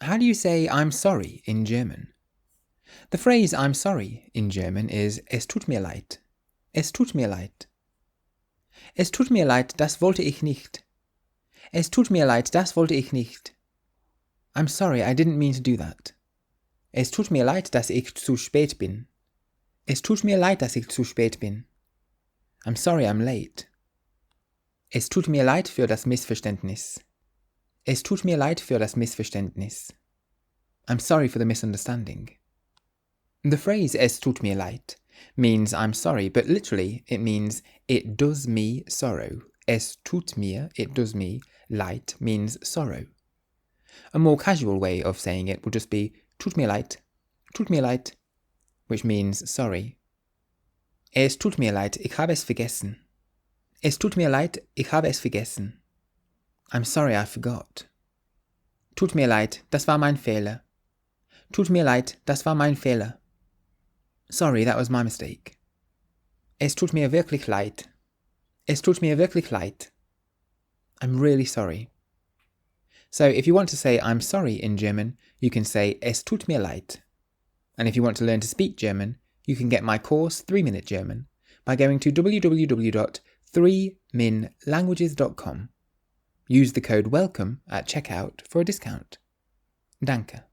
How do you say I'm sorry in German? The phrase I'm sorry in German is Es tut mir leid. Es tut mir leid. Es tut mir leid, das wollte ich nicht. Es tut mir leid, das wollte ich nicht. I'm sorry, I didn't mean to do that. Es tut mir leid, dass ich zu spät bin. Es tut mir leid, dass ich zu spät bin. I'm sorry, I'm late. Es tut mir leid für das Missverständnis. Es tut mir leid für das Missverständnis. I'm sorry for the misunderstanding. The phrase Es tut mir leid means I'm sorry, but literally it means it does me sorrow. Es tut mir, it does me, leid means sorrow. A more casual way of saying it would just be tut mir leid, which means sorry. Es tut mir leid, ich habe es vergessen. Es tut mir leid, ich habe es vergessen. I'm sorry, I forgot. Tut mir leid, das war mein Fehler. Tut mir leid, das war mein Fehler. Sorry, that was my mistake. Es tut mir wirklich leid. Es tut mir wirklich leid. I'm really sorry. So if you want to say I'm sorry in German, you can say Es tut mir leid. And if you want to learn to speak German, you can get my course 3-Minute German by going to www.3minlanguages.com. Use the code WELCOME at checkout for a discount. Danke.